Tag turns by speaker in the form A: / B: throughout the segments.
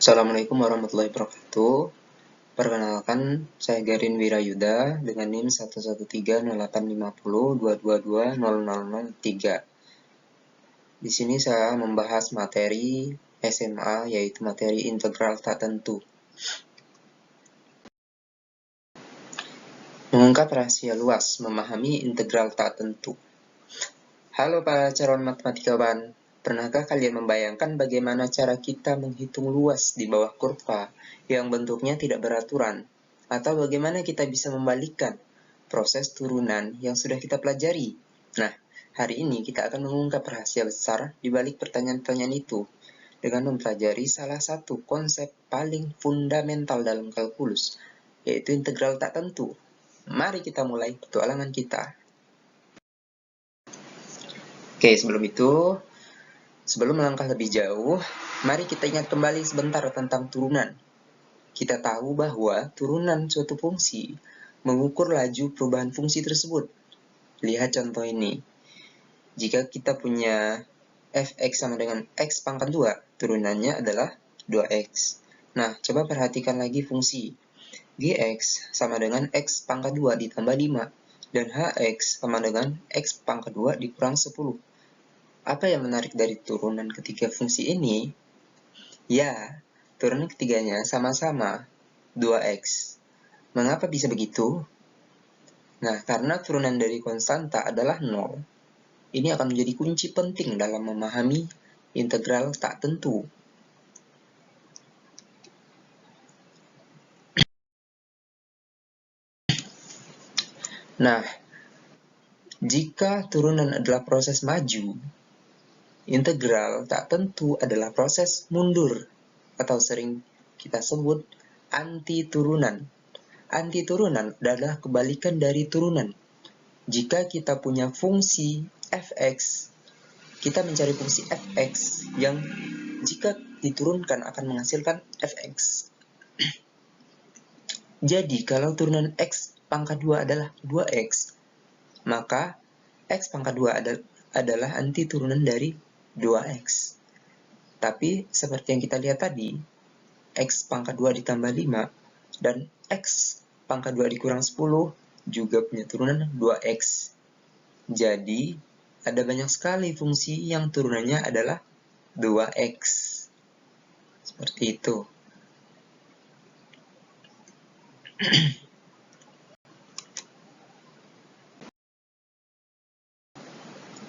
A: Assalamualaikum warahmatullahi wabarakatuh. Perkenalkan, saya Garin Wirayuda dengan NIM 113085022200003. Di sini saya membahas materi SMA, yaitu materi integral tak tentu. Mengungkap rahasia luas, memahami integral tak tentu. Halo para calon matematikawan, pernahkah kalian membayangkan bagaimana cara kita menghitung luas di bawah kurva yang bentuknya tidak beraturan? Atau bagaimana kita bisa membalikkan proses turunan yang sudah kita pelajari? Nah, hari ini kita akan mengungkap rahasia besar di balik pertanyaan-pertanyaan itu dengan mempelajari salah satu konsep paling fundamental dalam kalkulus, yaitu integral tak tentu. Mari kita mulai petualangan kita. Oke, sebelum melangkah lebih jauh, mari kita ingat kembali sebentar tentang turunan. Kita tahu bahwa turunan suatu fungsi mengukur laju perubahan fungsi tersebut. Lihat contoh ini. Jika kita punya fx sama dengan x pangkat 2, turunannya adalah 2x. Nah, coba perhatikan lagi fungsi. Gx sama dengan x pangkat 2 ditambah 5, dan hx sama dengan x pangkat 2 dikurang 10. Apa yang menarik dari turunan ketiga fungsi ini? Ya, turunan ketiganya sama-sama 2x. Mengapa bisa begitu? Nah, karena turunan dari konstanta adalah 0. Ini akan menjadi kunci penting dalam memahami integral tak tentu. Nah, jika turunan adalah proses maju, integral tak tentu adalah proses mundur, atau sering kita sebut anti-turunan. Anti-turunan adalah kebalikan dari turunan. Jika kita punya fungsi fx, kita mencari fungsi fx yang jika diturunkan akan menghasilkan fx. Jadi, kalau turunan x pangkat 2 adalah 2x, maka x pangkat 2 adalah anti-turunan dari 2x. Tapi seperti yang kita lihat tadi, x pangkat 2 ditambah 5 dan x pangkat 2 dikurang 10 juga punya turunan 2x. Jadi, ada banyak sekali fungsi yang turunannya adalah 2x. Seperti itu.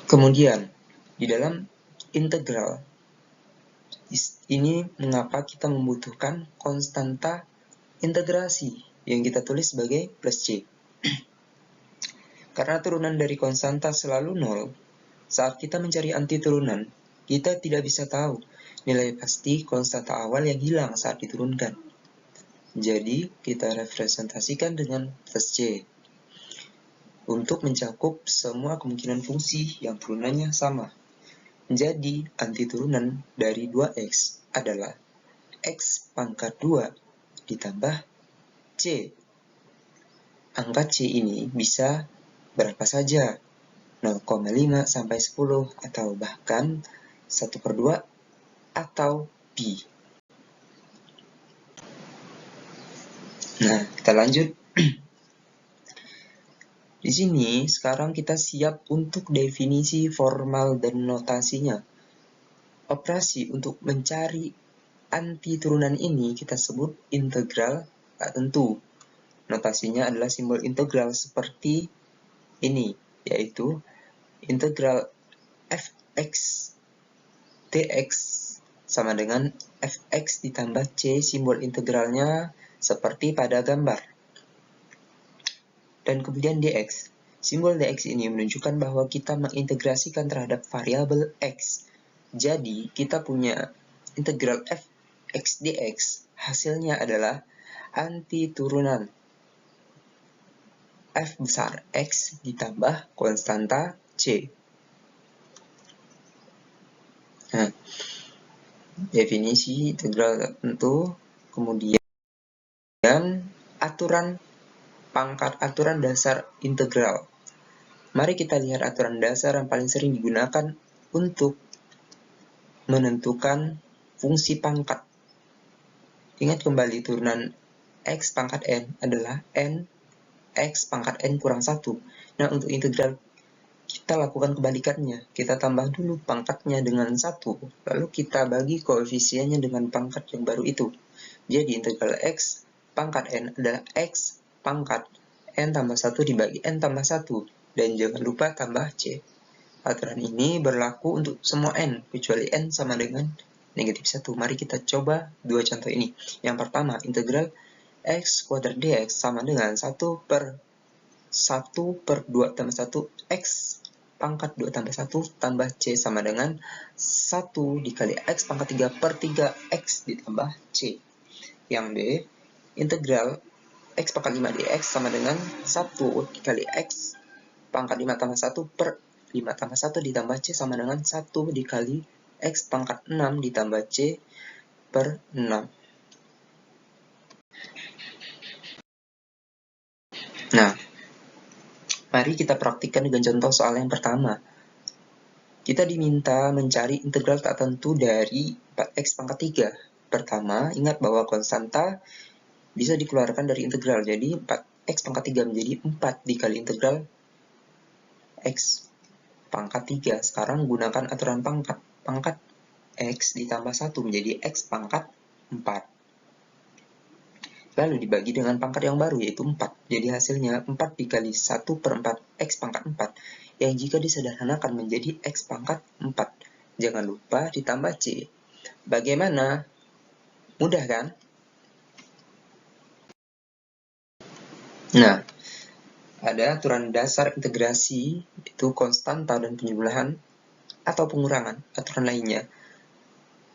A: Kemudian, di dalam integral, ini mengapa kita membutuhkan konstanta integrasi yang kita tulis sebagai plus c. Karena turunan dari konstanta selalu 0, saat kita mencari anti turunan, kita tidak bisa tahu nilai pasti konstanta awal yang hilang saat diturunkan. Jadi, kita representasikan dengan plus c untuk mencakup semua kemungkinan fungsi yang turunannya sama. Jadi, anti turunan dari 2x adalah x pangkat 2 ditambah c. Angka c ini bisa berapa saja, 0,5 sampai 10, atau bahkan 1/2 atau pi. Nah, kita lanjut. Di sini, sekarang kita siap untuk definisi formal dan notasinya. Operasi untuk mencari anti turunan ini kita sebut integral tak tentu. Notasinya adalah simbol integral seperti ini, yaitu integral fx dx sama dengan fx ditambah c, simbol integralnya seperti pada gambar. Dan kemudian dx. Simbol dx ini menunjukkan bahwa kita mengintegrasikan terhadap variabel x. Jadi, kita punya integral fx dx, hasilnya adalah anti turunan f besar x ditambah konstanta c. Nah, definisi integral tertentu, kemudian aturan dasar integral. Mari kita lihat aturan dasar yang paling sering digunakan untuk menentukan fungsi pangkat. Ingat kembali turunan x pangkat n adalah n x pangkat n kurang 1. Nah, untuk integral kita lakukan kebalikannya. Kita tambah dulu pangkatnya dengan 1, lalu kita bagi koefisiennya dengan pangkat yang baru itu. Jadi integral x pangkat n adalah x pangkat n tambah 1 dibagi n tambah 1. Dan jangan lupa tambah c. Aturan ini berlaku untuk semua n, kecuali n sama dengan negatif 1. Mari kita coba dua contoh ini. Yang pertama, integral x kuadrat dx sama dengan 1 per 2 tambah 1 x pangkat 2 tambah 1 tambah c sama dengan 1 dikali x pangkat 3 per 3x ditambah c. Yang B, integral x pangkat 5 dx sama dengan 1 dikali x pangkat 5 tambah 1 per 5 tambah 1 ditambah c sama dengan 1 dikali x pangkat 6 ditambah c per 6. Nah, mari kita praktikkan dengan contoh soal yang pertama. Kita diminta mencari integral tak tentu dari 4x pangkat 3. Pertama, ingat bahwa konstanta bisa dikeluarkan dari integral. Jadi 4x pangkat 3 menjadi 4 dikali integral x pangkat 3. Sekarang gunakan aturan pangkat. Pangkat x ditambah 1 menjadi x pangkat 4. Lalu dibagi dengan pangkat yang baru, yaitu 4. Jadi hasilnya 4 dikali 1 per 4, x pangkat 4. Yang jika disederhanakan menjadi x pangkat 4. Jangan lupa ditambah c. Bagaimana? Mudah kan? Nah, ada aturan dasar integrasi, yaitu konstanta dan penjumlahan atau pengurangan. Aturan lainnya.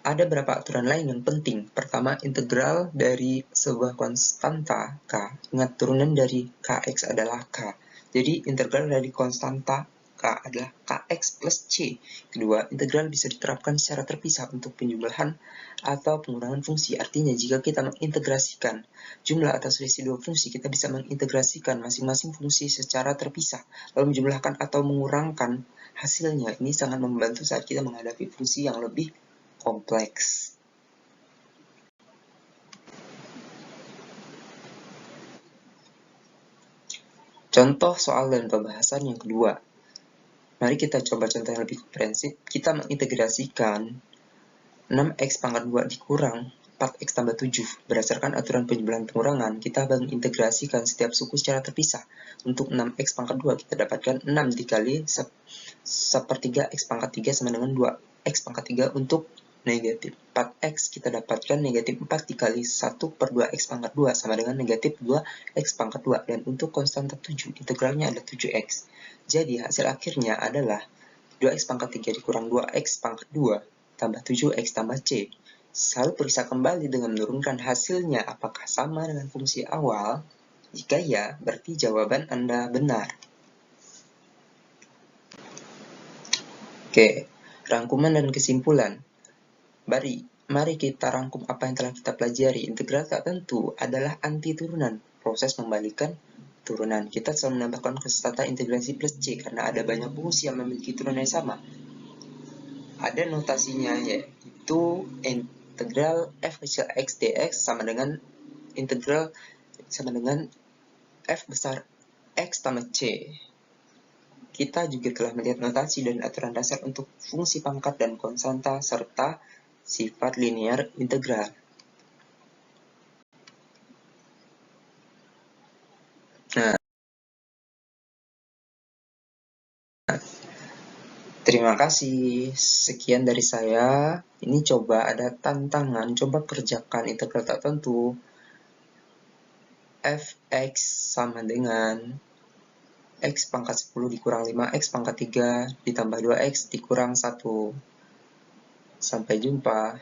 A: Ada beberapa aturan lain yang penting. Pertama, integral dari sebuah konstanta k. Ingat, turunan dari kx adalah k. Jadi, integral dari konstanta k adalah kx plus c. Kedua, integral bisa diterapkan secara terpisah untuk penjumlahan atau pengurangan fungsi. Artinya, jika kita mengintegrasikan jumlah atau selisih dua fungsi, kita bisa mengintegrasikan masing-masing fungsi secara terpisah, lalu menjumlahkan atau mengurangkan hasilnya. Ini sangat membantu saat kita menghadapi fungsi yang lebih kompleks. Contoh soal dan pembahasan yang kedua. Mari kita coba contoh yang lebih komprehensif. Kita mengintegrasikan 6x pangkat 2 dikurang 4x tambah 7. Berdasarkan aturan penjumlahan pengurangan, kita mengintegrasikan setiap suku secara terpisah. Untuk 6x pangkat 2, kita dapatkan 6 dikali sepertiga x pangkat 3 sama dengan 2x pangkat 3 untuk negatif 4x, kita dapatkan negatif 4 dikali 1 per 2x pangkat 2 sama dengan negatif 2x pangkat 2. Dan untuk konstanta 7, integralnya adalah 7x. Jadi hasil akhirnya adalah 2x pangkat 3 dikurang 2x pangkat 2 tambah 7x tambah c. Selalu periksa kembali dengan menurunkan hasilnya apakah sama dengan fungsi awal. Jika ya, berarti jawaban Anda benar. Oke, rangkuman dan kesimpulan. Mari kita rangkum apa yang telah kita pelajari. Integral tak tentu adalah anti turunan, proses membalikan turunan. Kita selalu menambahkan kata integrasi plus c karena ada banyak fungsi yang memiliki turunan yang sama. Ada notasinya, yaitu integral f kecil x dx sama dengan integral sama dengan f besar x tambah c. Kita juga telah melihat notasi dan aturan dasar untuk fungsi pangkat dan konstanta serta sifat linear integral. Nah, terima kasih. Sekian dari saya. Ini coba ada tantangan, coba kerjakan integral tak tentu. Fx sama dengan x pangkat 10 dikurang 5x pangkat 3 ditambah 2x dikurang 1. Sampai jumpa.